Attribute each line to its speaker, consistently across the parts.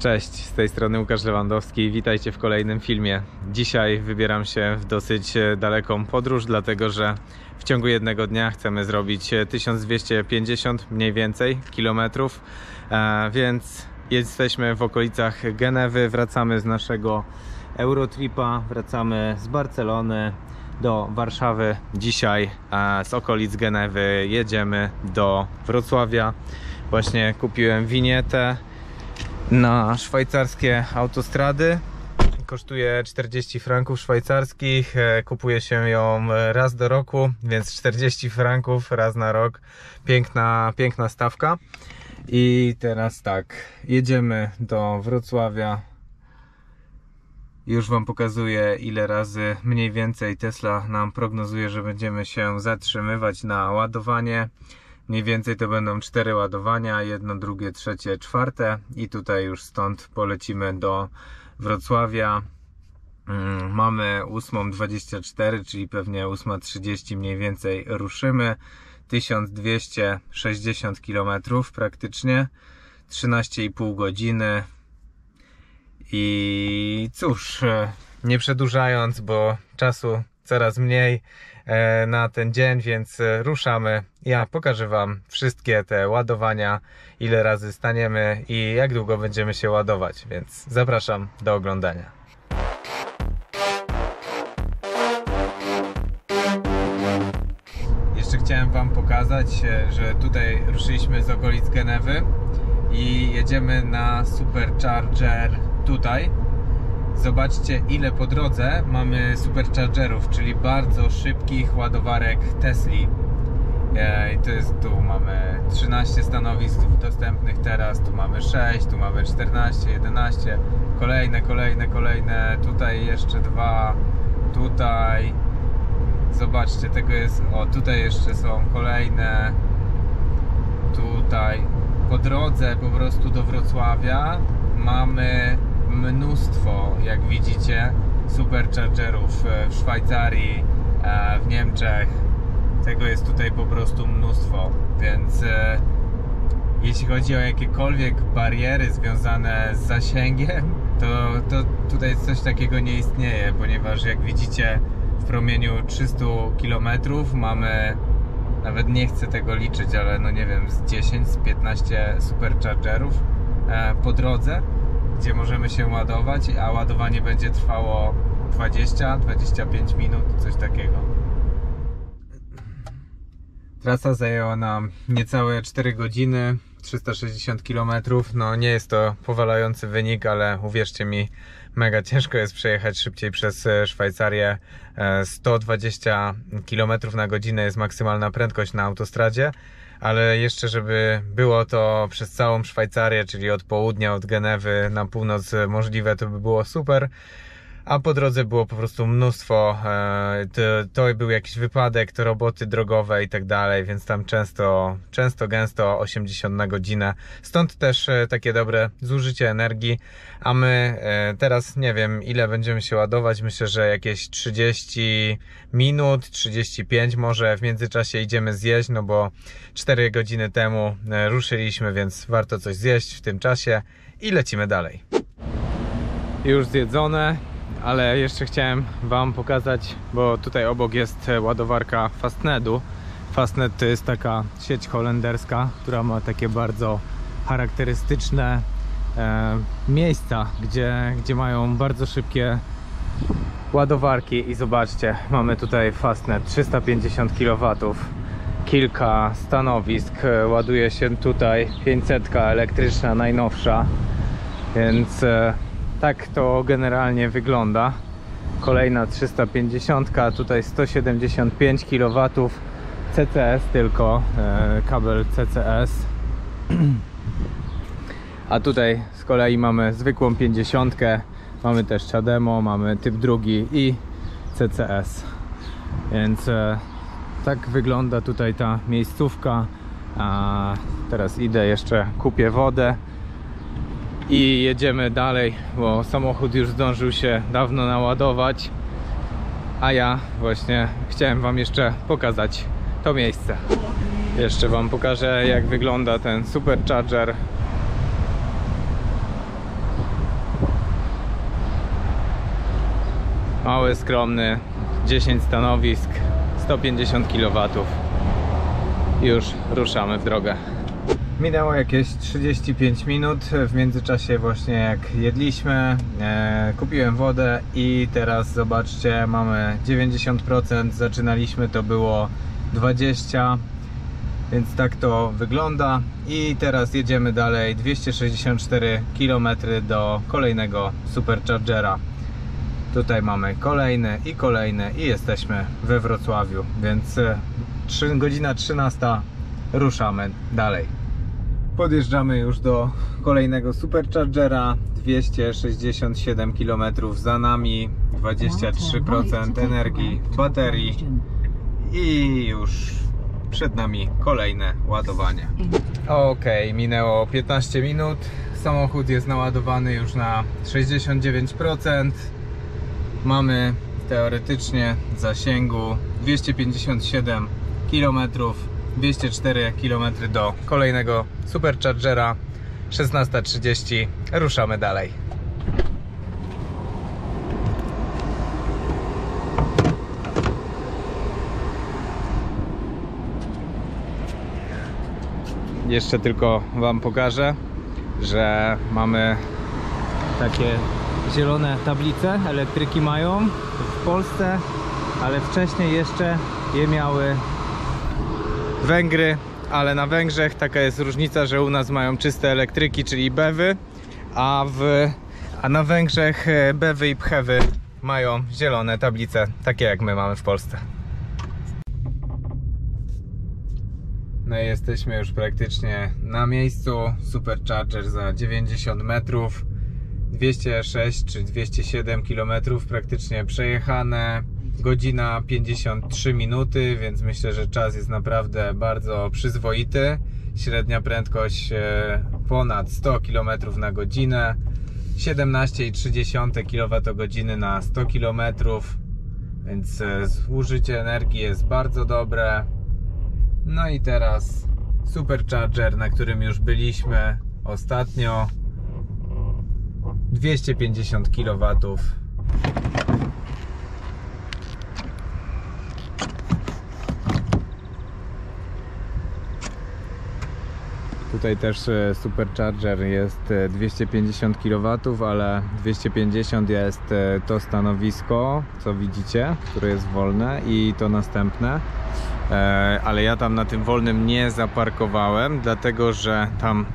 Speaker 1: Cześć, z tej strony Łukasz Lewandowski, witajcie w kolejnym filmie. Dzisiaj wybieram się w dosyć daleką podróż, dlatego że w ciągu jednego dnia chcemy zrobić 1250 mniej więcej kilometrów, więc jesteśmy w okolicach Genewy, wracamy z naszego Eurotripa, wracamy z Barcelony do Warszawy. Dzisiaj z okolic Genewy jedziemy do Wrocławia. Właśnie kupiłem winietę na szwajcarskie autostrady. Kosztuje 40 franków szwajcarskich. Kupuje się ją raz do roku, więc 40 franków raz na rok. Piękna stawka. I teraz tak, jedziemy do Wrocławia. Już wam pokazuję, ile razy mniej więcej Tesla nam prognozuje, że będziemy się zatrzymywać na ładowanie. Mniej więcej to będą 4 ładowania, jedno, drugie, trzecie, czwarte i tutaj już stąd polecimy do Wrocławia. Mamy 8:24, czyli pewnie 8:30 mniej więcej ruszymy. 1260 km praktycznie, 13,5 godziny. I cóż, nie przedłużając, bo czasu coraz mniej na ten dzień, więc ruszamy. Ja pokażę wam wszystkie te ładowania, ile razy staniemy i jak długo będziemy się ładować, więc zapraszam do oglądania. Jeszcze chciałem wam pokazać, że tutaj ruszyliśmy z okolic Genewy i jedziemy na Supercharger tutaj. Zobaczcie, ile po drodze mamy superchargerów, czyli bardzo szybkich ładowarek Tesli. I to jest, tu mamy 13 stanowisk dostępnych teraz, tu mamy 6, tu mamy 14, 11, kolejne, tutaj jeszcze 2, tutaj, zobaczcie, tego jest, o, tutaj jeszcze są kolejne, tutaj, po drodze po prostu do Wrocławia mamy mnóstwo, jak widzicie, superchargerów w Szwajcarii, w Niemczech. Tego jest tutaj po prostu mnóstwo, więc jeśli chodzi o jakiekolwiek bariery związane z zasięgiem, to tutaj coś takiego nie istnieje, ponieważ jak widzicie, w promieniu 300 km mamy, nawet nie chcę tego liczyć, ale no nie wiem, z 10, z 15 superchargerów po drodze, gdzie możemy się ładować, a ładowanie będzie trwało 20-25 minut, coś takiego. Trasa zajęła nam niecałe 4 godziny, 360 km. No nie jest to powalający wynik, ale uwierzcie mi, mega ciężko jest przejechać szybciej przez Szwajcarię. 120 km na godzinę jest maksymalna prędkość na autostradzie. Ale jeszcze, żeby było to przez całą Szwajcarię, czyli od południa, od Genewy na północ możliwe, to by było super. A po drodze było po prostu mnóstwo, to był jakiś wypadek, to roboty drogowe i tak dalej, więc tam gęsto 80 na godzinę. Stąd też takie dobre zużycie energii. A my teraz nie wiem, ile będziemy się ładować. Myślę, że jakieś 30 minut, 35 może. W międzyczasie idziemy zjeść, no bo 4 godziny temu ruszyliśmy, więc warto coś zjeść w tym czasie i lecimy dalej. Już zjedzone. Ale jeszcze chciałem wam pokazać, bo tutaj obok jest ładowarka Fastnedu. Fastned to jest taka sieć holenderska, która ma takie bardzo charakterystyczne miejsca, gdzie mają bardzo szybkie ładowarki. I zobaczcie, mamy tutaj Fastned 350 kW, kilka stanowisk, ładuje się tutaj 500 elektryczna, najnowsza, więc tak to generalnie wygląda. Kolejna 350, tutaj 175 kW, CCS tylko, kabel CCS. A tutaj z kolei mamy zwykłą 50, mamy też CHAdeMO, mamy typ drugi i CCS. Więc tak wygląda tutaj ta miejscówka. A teraz idę, jeszcze kupię wodę i jedziemy dalej, bo samochód już zdążył się dawno naładować, a ja właśnie chciałem wam jeszcze pokazać to miejsce. Jeszcze wam pokażę, jak wygląda ten supercharger. Mały, skromny, 10 stanowisk, 150 kW. Już ruszamy w drogę. Minęło jakieś 35 minut, w międzyczasie właśnie jak jedliśmy, kupiłem wodę i teraz zobaczcie, mamy 90%, zaczynaliśmy to było 20%, więc tak to wygląda i teraz jedziemy dalej 264 km do kolejnego Superchargera. Tutaj mamy kolejny i jesteśmy we Wrocławiu, więc godzina 13, ruszamy dalej. Podjeżdżamy już do kolejnego Superchargera, 267 km za nami, 23% energii w baterii i już przed nami kolejne ładowanie. Ok, minęło 15 minut, samochód jest naładowany już na 69%. Mamy teoretycznie w zasięgu 257 km, 204 km do kolejnego Superchargera. 16:30, ruszamy dalej. Jeszcze tylko wam pokażę, że mamy takie zielone tablice, elektryki mają w Polsce, ale wcześniej jeszcze je miały Węgry, ale na Węgrzech taka jest różnica, że u nas mają czyste elektryki, czyli BEWy, a na Węgrzech BEWy i PHEWy mają zielone tablice, takie jak my mamy w Polsce. No i jesteśmy już praktycznie na miejscu. Supercharger za 90 metrów, 206 czy 207 km praktycznie przejechane, godzina 53 minuty, więc myślę, że czas jest naprawdę bardzo przyzwoity. Średnia prędkość ponad 100 km na godzinę, 17,3 kWh na 100 km, więc zużycie energii jest bardzo dobre. No i teraz Supercharger, na którym już byliśmy ostatnio, 250 kW. Tutaj też Supercharger jest 250 kW, ale 250 jest to stanowisko, co widzicie, które jest wolne, i to następne. Ale ja tam na tym wolnym nie zaparkowałem, dlatego że tam,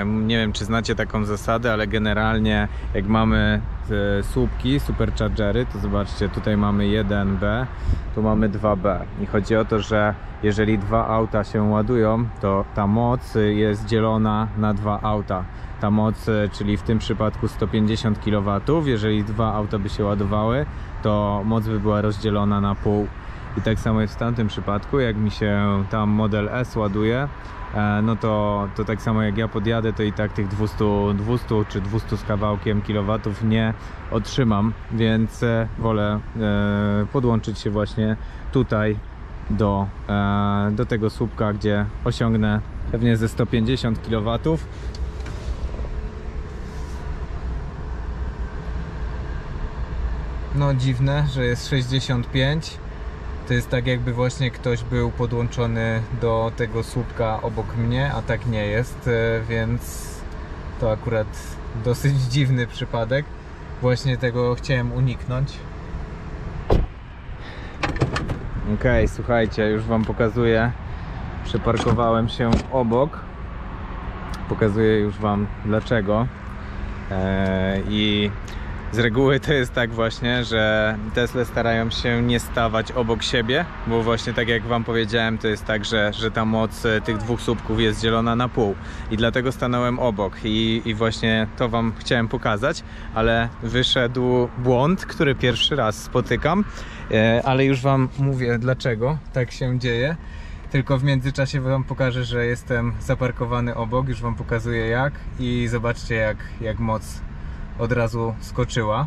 Speaker 1: nie wiem czy znacie taką zasadę, ale generalnie jak mamy słupki, Superchargery, to zobaczcie, tutaj mamy 1B, tu mamy 2B i chodzi o to, że jeżeli dwa auta się ładują, to ta moc jest dzielona na dwa auta. Ta moc, czyli w tym przypadku 150 kW, jeżeli dwa auta by się ładowały, to moc by była rozdzielona na pół. I tak samo jest w tamtym przypadku, jak mi się tam Model S ładuje, no to tak samo jak ja podjadę, to i tak tych 200 czy 200 z kawałkiem kilowatów nie otrzymam, więc wolę podłączyć się właśnie tutaj do tego słupka, gdzie osiągnę pewnie ze 150 kW. No dziwne, że jest 65. To jest tak, jakby właśnie ktoś był podłączony do tego słupka obok mnie, a tak nie jest, więc to akurat dosyć dziwny przypadek. Właśnie tego chciałem uniknąć. Ok, słuchajcie, już wam pokazuję. Przeparkowałem się obok. Pokazuję już wam dlaczego. I z reguły to jest tak właśnie, że Tesle starają się nie stawać obok siebie, bo właśnie tak jak wam powiedziałem, to jest tak, że ta moc tych dwóch słupków jest dzielona na pół i dlatego stanąłem obok i właśnie to wam chciałem pokazać, ale wyszedł błąd, który pierwszy raz spotykam, ale już wam mówię dlaczego tak się dzieje. Tylko w międzyczasie wam pokażę, że jestem zaparkowany obok, już wam pokazuję jak i zobaczcie jak moc od razu skoczyła.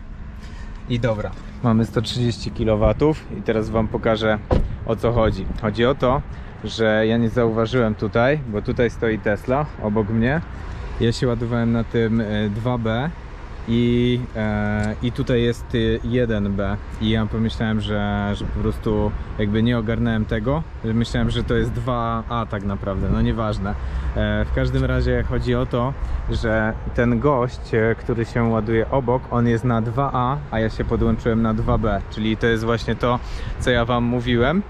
Speaker 1: I dobra, mamy 130 kW i teraz wam pokażę, o co chodzi. Chodzi o to, że ja nie zauważyłem tutaj, bo tutaj stoi Tesla obok mnie. Ja się ładowałem na tym 2B i tutaj jest 1B i ja pomyślałem, że po prostu jakby nie ogarnąłem tego, myślałem, że to jest 2A tak naprawdę, no nieważne. W każdym razie chodzi o to, że ten gość, który się ładuje obok, on jest na 2A, a ja się podłączyłem na 2B, czyli to jest właśnie to, co ja wam mówiłem.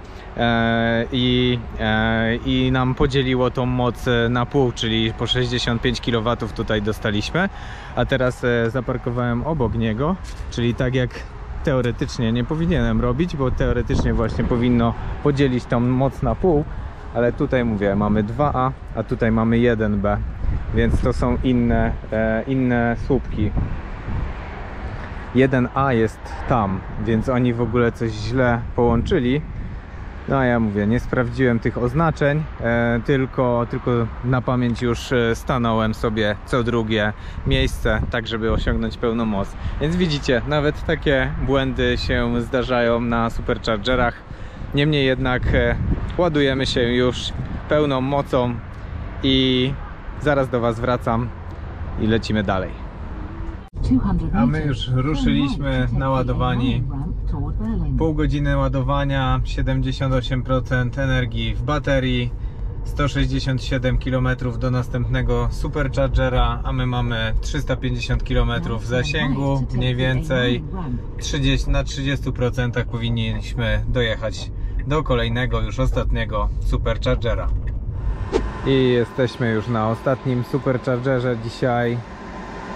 Speaker 1: I nam podzieliło tą moc na pół, czyli po 65 kW tutaj dostaliśmy, a teraz zaparkowałem obok niego, czyli tak jak teoretycznie nie powinienem robić, bo teoretycznie właśnie powinno podzielić tą moc na pół, ale tutaj mówię, mamy 2A, a tutaj mamy 1B, więc to są inne słupki. 1A jest tam, więc oni w ogóle coś źle połączyli. No a ja mówię, nie sprawdziłem tych oznaczeń, tylko na pamięć już stanąłem sobie co drugie miejsce, tak żeby osiągnąć pełną moc. Więc widzicie, nawet takie błędy się zdarzają na superchargerach. Niemniej jednak ładujemy się już pełną mocą i zaraz do was wracam i lecimy dalej. A my już ruszyliśmy naładowani. Pół godziny ładowania, 78% energii w baterii, 167 km do następnego superchargera, a my mamy 350 km zasięgu, mniej więcej na 30% powinniśmy dojechać do kolejnego, już ostatniego superchargera. I jesteśmy już na ostatnim superchargerze dzisiaj.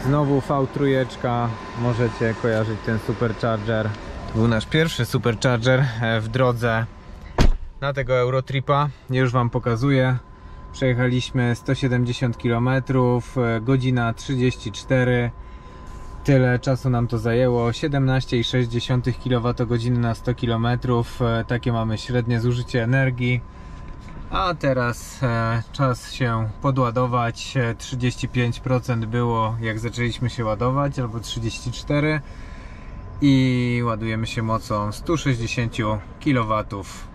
Speaker 1: Znowu V3, możecie kojarzyć ten supercharger. To był nasz pierwszy supercharger w drodze na tego Eurotripa. Już wam pokazuję. Przejechaliśmy 170 km, godzina 34. Tyle czasu nam to zajęło. 17,6 kWh na 100 km. Takie mamy średnie zużycie energii. A teraz czas się podładować. 35% było jak zaczęliśmy się ładować, albo 34%. I ładujemy się mocą 160 kW.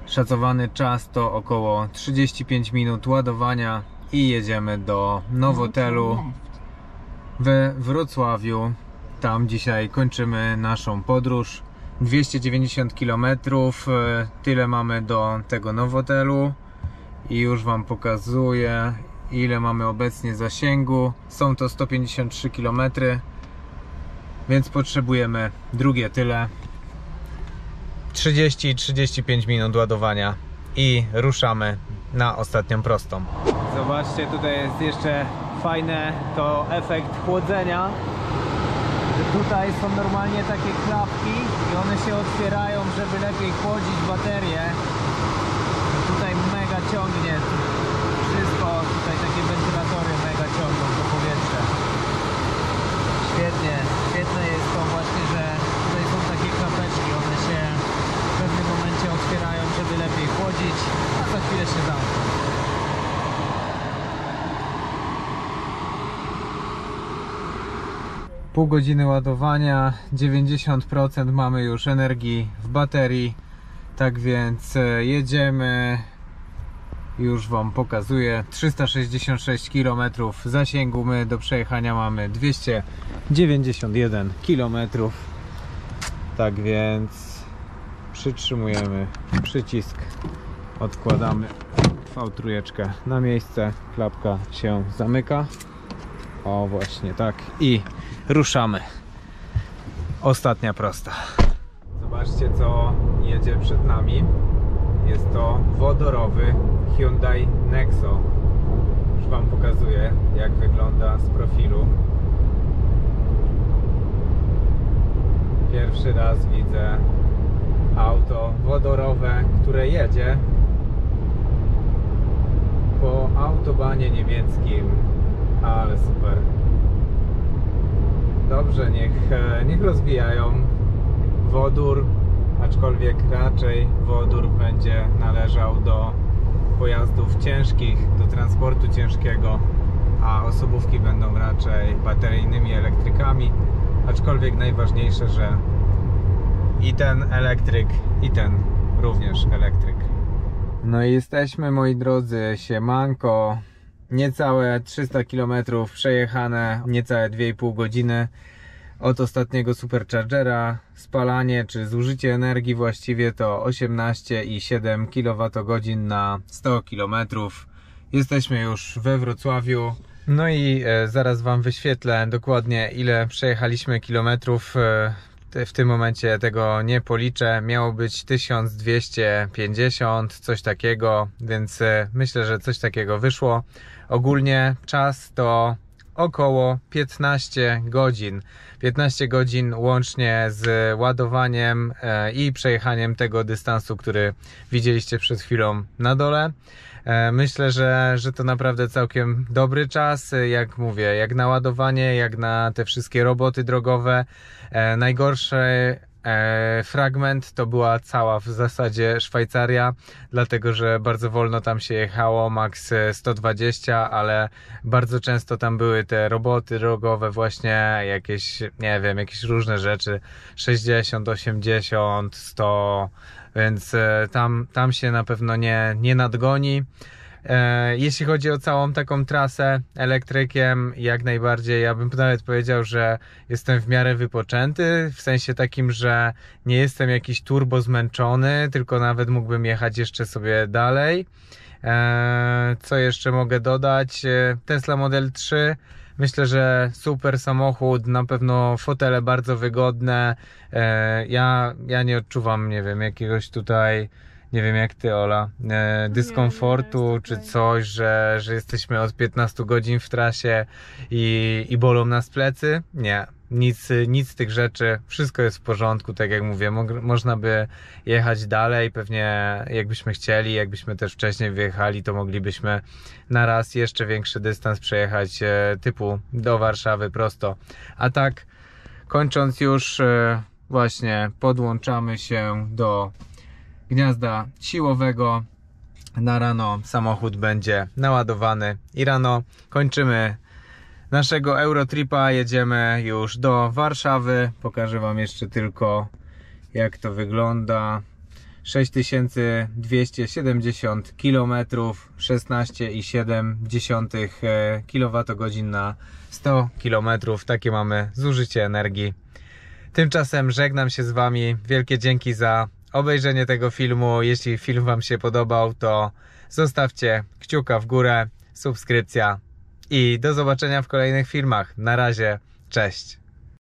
Speaker 1: Szacowany czas to około 35 minut ładowania i jedziemy do Nowotelu we Wrocławiu. Tam dzisiaj kończymy naszą podróż. 290 km, tyle mamy do tego Nowotelu. I już wam pokazuję, ile mamy obecnie zasięgu. Są to 153 km, więc potrzebujemy drugie tyle. 30-35 minut ładowania i ruszamy na ostatnią prostą. Zobaczcie, tutaj jest jeszcze fajne, to efekt chłodzenia. Tutaj są normalnie takie klapki i one się otwierają, żeby lepiej chłodzić baterię. Tutaj mega ciągnie wszystko, tutaj takie wentylatory mega ciągną to powietrze. Świetne jest to właśnie, że tutaj są takie klapeczki, one się w pewnym momencie otwierają, żeby lepiej chłodzić, a za chwilę się zamkną. Pół godziny ładowania, 90% mamy już energii w baterii. Tak więc jedziemy, już wam pokazuję, 366 km zasięgu, my do przejechania mamy 291 km. Tak więc przytrzymujemy przycisk, odkładamy V3 na miejsce, klapka się zamyka, o właśnie tak, i ruszamy. Ostatnia prosta. Zobaczcie, co jedzie przed nami. Jest to wodorowy Hyundai Nexo. Już wam pokazuję, jak wygląda z profilu. Pierwszy raz widzę auto wodorowe, które jedzie po autobanie niemieckim. Ale super. Dobrze, niech rozwijają wodór, aczkolwiek raczej wodór będzie należał do pojazdów ciężkich, do transportu ciężkiego, a osobówki będą raczej bateryjnymi elektrykami, aczkolwiek najważniejsze, że i ten elektryk, i ten również elektryk. No i jesteśmy, moi drodzy, siemanko, niecałe 300 km przejechane, niecałe 2,5 godziny. od ostatniego superchargera. Spalanie czy zużycie energii właściwie to 18,7 kWh na 100 km. Jesteśmy już we Wrocławiu. No i zaraz Wam wyświetlę dokładnie, ile przejechaliśmy kilometrów. W tym momencie tego nie policzę. Miało być 1250, coś takiego, więc myślę, że coś takiego wyszło. Ogólnie czas to około 15 godzin. 15 godzin łącznie z ładowaniem i przejechaniem tego dystansu, który widzieliście przed chwilą na dole. Myślę, że to naprawdę całkiem dobry czas, jak mówię, jak na ładowanie, jak na te wszystkie roboty drogowe. Najgorszy fragment to była cała w zasadzie Szwajcaria, dlatego że bardzo wolno tam się jechało, max 120, ale bardzo często tam były te roboty drogowe, właśnie jakieś, nie wiem, jakieś różne rzeczy, 60, 80, 100, więc tam się na pewno nie nadgoni. Jeśli chodzi o całą taką trasę elektrykiem, jak najbardziej, ja bym nawet powiedział, że jestem w miarę wypoczęty, w sensie takim, że nie jestem jakiś turbo zmęczony, tylko nawet mógłbym jechać jeszcze sobie dalej. Co jeszcze mogę dodać? Tesla Model 3, myślę, że super samochód, na pewno fotele bardzo wygodne. Ja nie odczuwam, nie wiem, jakiegoś tutaj, nie wiem jak ty, Ola, dyskomfortu
Speaker 2: nie,
Speaker 1: czy coś, że jesteśmy od 15 godzin w trasie i bolą nas plecy. Nie, nic z tych rzeczy, wszystko jest w porządku, tak jak mówię, można by jechać dalej, pewnie jakbyśmy chcieli, jakbyśmy też wcześniej wyjechali, to moglibyśmy na raz jeszcze większy dystans przejechać, typu do Warszawy prosto. A tak, kończąc już, właśnie podłączamy się do gniazda siłowego. Na rano samochód będzie naładowany i rano kończymy naszego Eurotripa, jedziemy już do Warszawy. Pokażę Wam jeszcze tylko, jak to wygląda. 6270 km, 16,7 kWh na 100 km. Takie mamy zużycie energii. Tymczasem żegnam się z Wami. Wielkie dzięki za obejrzenie tego filmu. Jeśli film Wam się podobał, to zostawcie kciuka w górę, subskrypcja i do zobaczenia w kolejnych filmach. Na razie, cześć!